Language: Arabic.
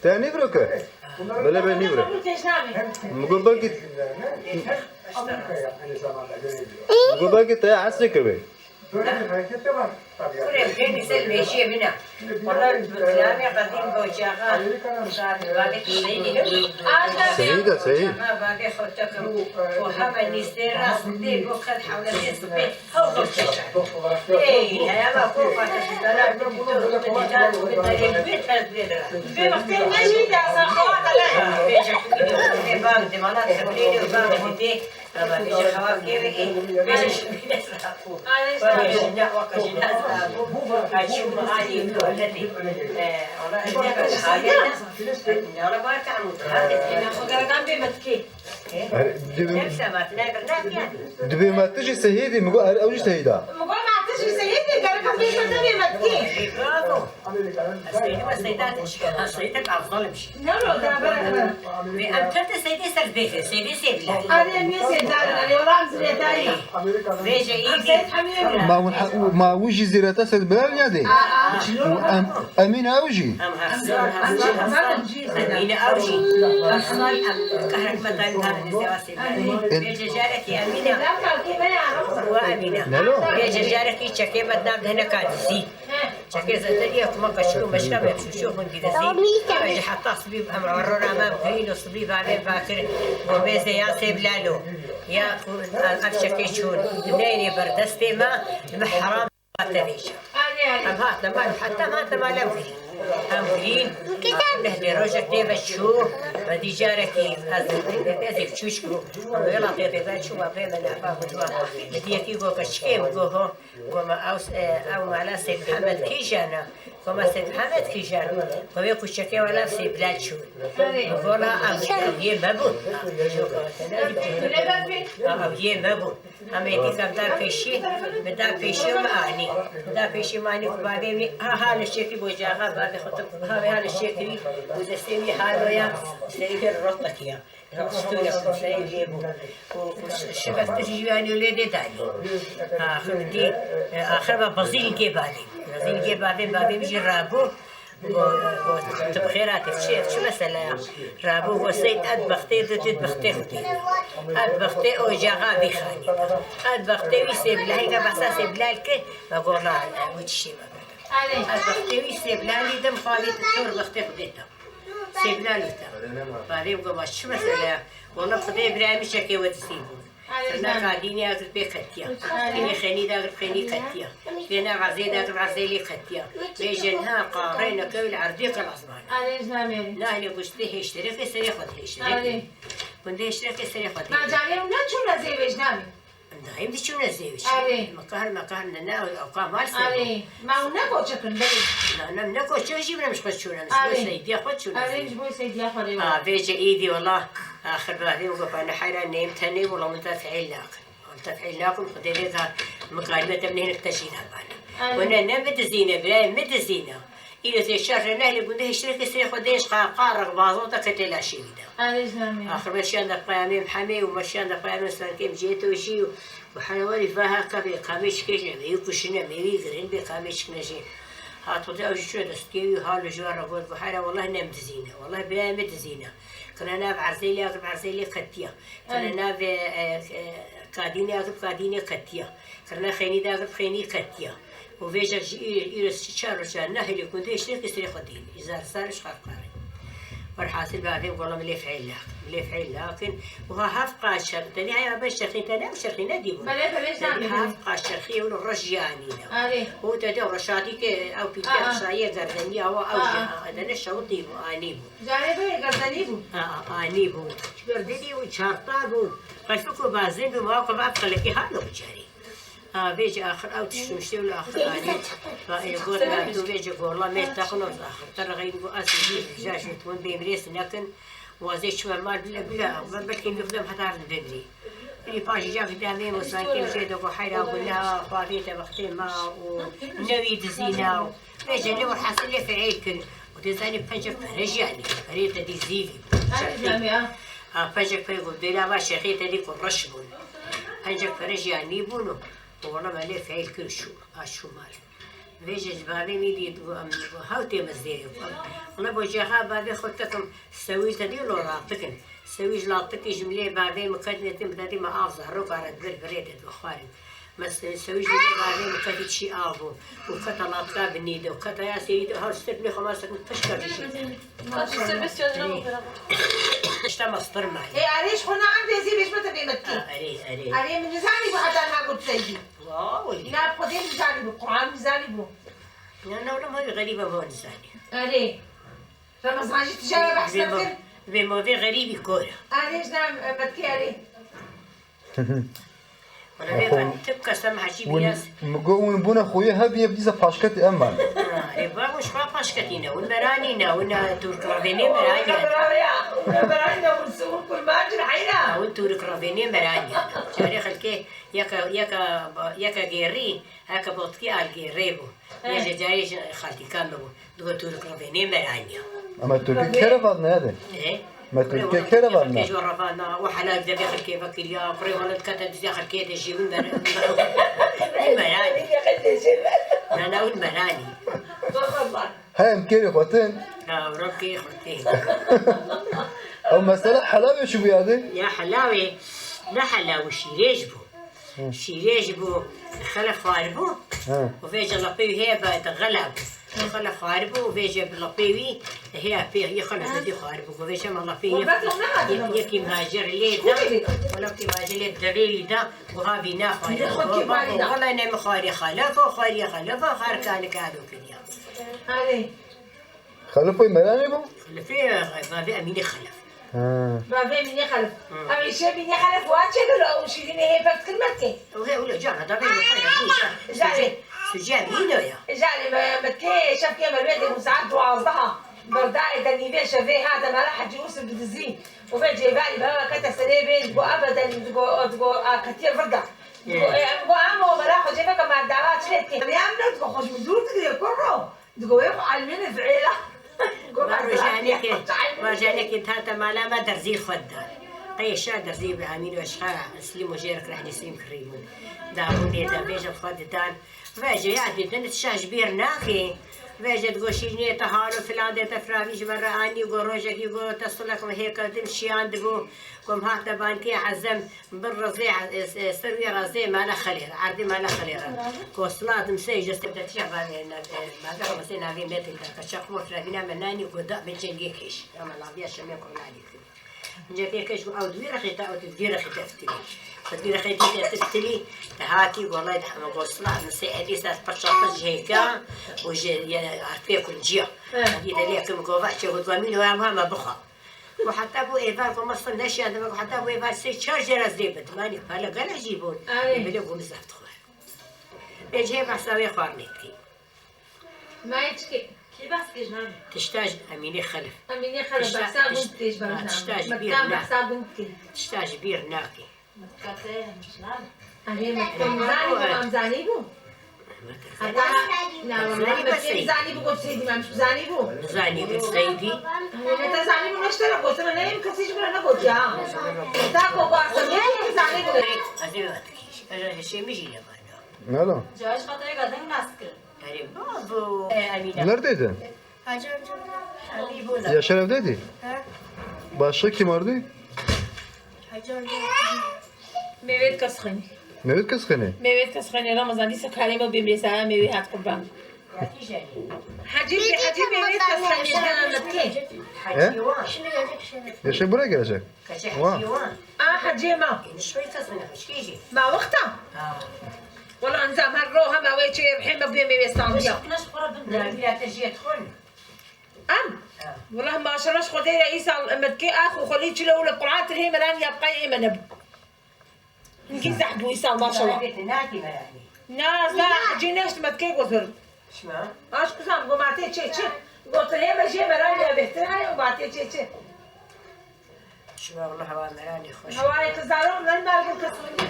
تاني بروكه بلا بني برا مقبل كت مقبل كت عصر كبير كل كان يسال ماشي منا والله كلامي قديم بوجاها بعد سيدة سيد بعد خدتكم وهم نستير راس دي وخد حول الصبي هو بوجاها ايه يا ما فوق لا بيت بمختار ماشي ده صخوات لا بيجي بعد ما تخليني وبعد دي ما بيجي خواف كيف بيجي شنو وكجنا وكجنا أشوف معاني التي والله إنك حاجة أنا ما تعمد هذا أنا خدر جنبي متكي نفسه ما تلاقي يعني دبي ما تجي سيدي مقول أوجي سيدة مقول ما تجي سيدي قال لك في مدني متكي برافو السيدة والسيدات السيدة أفضل مش نلو ده برا أنت سيدي سرديت سيدي سيدلا أنا مين سيدلا أنا ورام زريتاي بيجي إيدي ما وجي زيارة سيد بلال يدي أمين أوجي أمين أوجي أصلاً كهرب مثلاً هذا الزواسي بيجي جارك يا أمينة وأمينة بيجي جارك يشكي مدام هنا كادسي شكي زتدي كم كشلو مشكا بيشوفوا من كذا بيجي حتى صبيب أم عرونا ما بخيل وصبيب عليه باكر وبيزي يا سيب لالو يا أفشكي شون نيني بردستي ما المحرام تبيشه أم هاتنا ما حتى هاتنا ما لم فيه أمرين نهدي روجك دي بشوف بدي جاركي هذا شوشكو ويلا تيجي بشوف أبغى من أبغى بدوا بدي يكي جو كشكيم جوه وما أو ما سيد محمد كيجانا وما سيد محمد كيجانا وياكو شكي ولا في بلاد شو وقولها أو يه مبون أو يه مبون أما يدي كم دا بيشي بدا بيشي ومعني دا بيشي معني وبعدين ها الشيء بوجهها بعد خطب هذا الشيء ودستيني حاله يا سيد الرطك يا رستوله سيد يبو وشبكت جياني ولادي تاني آخر دي آخر ما بزيل كي بعدين بيجي رابو وتبخيرات الشيخ شو مثلا رابو وسيد أدبختي ضد بختي ختي أدبختي أو جاغا بخاني أدبختي ويسيب لهيك بحساس بلالك بقول لا وتشي ما أدبختي ويسيب لالي دم خالي تطور بختي خديتها سيب لالي تا بعدين بقول شو مثلا والله خدي إبراهيم شكي وتسيبه أنا قاعدين أقرب بختيا أنا خني دا أقرب خني ختيا أنا عزيز أقرب عزيلي ختيا بيجنها قارين كل عرضي كالأصبان لا أنا قصدي اشترك سري خد اشترك كنت اشترك سري خد ما جانيهم لا شو نزيد وجدامي دايم دي شو نزيد مكان ننا أو كمال سري ما هو نكو شكل بدي لا نكو شو جيبنا مش خد شو نزيد سيدي خد شو نزيد مش سيدي خد بيجي إيدي والله آخر بعدين وقف أنا حيران نيمتني والله منتفعين لكم خديت مقاربة من هنا التشييد هبانا وانا نمت زينة بلا مت زينة إلى تشرر نهلي بده يشترك سري خديش قارق بازوطة كتلا شيدا آخر مشيان دقيامي محمي ومشيان دقيامي سانكيم جيتو وشي وحنوالي فيها كبي قاميش كيجي يكوشنا ميري غرين بقاميش كنجي هاتودا وشو دستكيو هالو جوار أقول بحيرة والله نمت زينة والله بلا مت زينة كنا ناب عرزيلي أقرب عرزيلي قتيا كنا ناب كاديني أقرب كاديني قتيا كنا خيني دا أقرب خيني قتيا وفيجا يرس شارو شان نهلي كنت يشترك يسري خديني إذا صارش خارقاري والحاصل بعدين والله مليف عيل لكن وها هفقا شرطني هاي باش شرخين تنا وشرخين ديبو هفقا شرخي والرجاني هو تدور رشاتيك أو بيتك شاية قردني أو هذا نشاو ديبو آنيبو جاربه قردنيبو آنيبو قردني وشارطابو قفكو بازين بمواقع بابقى لكي هالو بجاري بيجي آخر أو تشتمشتي ولا آخر آني يقول لا تو بيجي يقول الله ما يتاخنوا آخر ترى غير أسي جاش يتون بيمريس لكن وزي شو ما بلا بلكن يخدم حتى عرض بدري اللي باجي جا قدامي وساكن جيدو وحيرة وقلنا فاضيته وقتين ما ونويد زينة بيجي اللي والحاصل لي في عيد وتزاني بنجر فرجاني فريتة دي زيلي بنجر فريق وديلا ما شخيتة دي كرشبون بنجر فرجاني بونو والله ما ليه في عيل كل شو مال فيجي بابي ميدي هاوتي مزديري والله بوجهها بابي خدتكم سويت هذي لو رابطكن سويج لاطك جملة بابي مكتنة تمتدي ما أفضل روك على بريدة وخارج ما سويج بابي مكتنة شيء أبو وكتا لاطك بالنيدة وكتا يا سيدي هالستبني خماسة تشكر شيء اشتا مصدر معي ايه عريش هنا عندي زي بيش ما تبي متكي أري من زاني بو حتى أنا قلت سيدي واو لا بقدر مزاني بو القرآن مزاني بو أنا ولا ما غريبة ما نساني أري رمضان جيت تجارة بحسن بمواضيع غريبة كورة أريش نعم متكي أري ولا بيبقى تبقى سمحة شي بياس مقوم بونا خويا هبي يبدي زفاشكت أمان ربما مش فاش كتينا والمرانينا ونا تورك رافيني مرانيا برانينا ونسوق كل ما أجر حينا وتورك رافيني مرانيا تاريخ الكي يكا جيري هكا بوتكي على جيريبو يجي جاري خالتي كاملو دو تورك رافيني مرانيا أما تركي كرفان هذا إيه ما تركي كرفان كيجو رافانا وحلاك دابا كيف كيا بري ولا كاتب داخل كي تجي المراني أنا والمراني هاي مكيري خوتين وربكي خوتين أو مسألة حلاوة شو بيادي يا حلاوي لا حلاوي شيريج بو خلف خاربو وفيجا لطيوي هي بعد غلب خلف خاربو وفيجا بلطيوي هي يخلف بدي خاربو وفيجا ما لطيوي يكي مهاجر لي دا ولا كي مهاجر لي الدريري دا وهابي ناخذ والله انا مخاري خلفه وخاري خلفه خار كان كادو كذا أري خلفوا مراني بو خلفي بابي اميني خلف بابي من يخلف أمي شيء من يخلف واجد لو شيرين هي بس كلمتك وهي ولا جانا دابا جاري سجامينو يا جاري متكي شاف كيما الواد مساعد وعرضها برداي دني شافي هذا ما راح يوسف بالزين وبيجي بالي بابا كتا سليبين تقول ابدا تقول كثير فرقه تقول عمو ما راح جيبك مع الدعوات شلتك يا عم تقول خوش من دور تقول كره تقول يا علمنا فعيله ورجعني كنت هذا ما ما درزي خدان قيشا درزي بعميل وشخا سليم وجيرك راح نسليم كريمون داوني دا بيجا خدتان فاجي يعني دنت شاش بير ناخي فاجي تقول شيني تهارو فلان دي تفرافيش مراني وقول روجك يقول تصلك وهيك تمشي عندكم قم هاتا بانكي عزم بالرزي سروي رزي ما لا خلير عردي ما لا خلير كوصلات مسيجة تبدا تشعب ما دام مسينا في متر كشخمر فينا مناني وقدام بنجي كيش اما لا بيا شميك ولا عليك نجي كيش او دوير خيتا او تدير خيتا فتلي تدير خيتا تفتلي تهاتي والله ما كوصلات مسي اديس برشاطج هيكا وجي عرفتي كل جيا هذه ليكم كوفاتش وضمين هو ما بخا وحتى ابو ايفار كما صلناش عندما حتى ابو ايفار سي تشارجر زيبت ماني هلا قال يجيبون يبلغوا بزاف تخوان يجي بحساوي خوارنيتكي ما يتشكي كي بحسكي جنان تشتاج اميني خلف اميني خلف بحساب بنتكيش تشتاج بير بحساب بنتكي تشتاج بير ناكي متكاتي مش نعم أهي مزاني بو لا والله بس مزاني بو قلت سيدي ما مش مزاني بو مزاني قلت سيدي أنت زاني بو نشتري قلت أنا لا يمكن تيجي ولا نقول يا تاكو قاصد زاني بو أزيواتكيش أنا هالشيء مجي لبانا لا جواش خاطري قاعدين ناسكر يعني بابو أمينة neredeydin? حبيبونا Ya Şeref'deydi. Başka kim vardı? ميويت كسخني Mehmet Kızkani. ميويت كسخني رمضان دي سكاري ما بيمرسها ميوي هات قربان حجيب ميويت كسخني ده متكي حجيوان Yaşar buraya gelecek. كشي حجيوان حجيمة شوي تصنع ايش كيجي ما وقتها والله انزام هالروها ما ويتشي رحيم بيه ميوي صامبيا ناش قرب لا بلا تجي تدخل والله ما شرش خدي رئيس متكي اخو خليتش له القرعات هي ملان يبقى ايمن ابو نكي زحبو يسال ما شاء الله ناتي مراني ناس لا جيناش متكي قصر شما اش قسم قمعتي تشي قلت لها ما جي مراني بهترها وبعتي تشي شما والله هوا مراني خوش هواي كزارون لن ما اقول كسر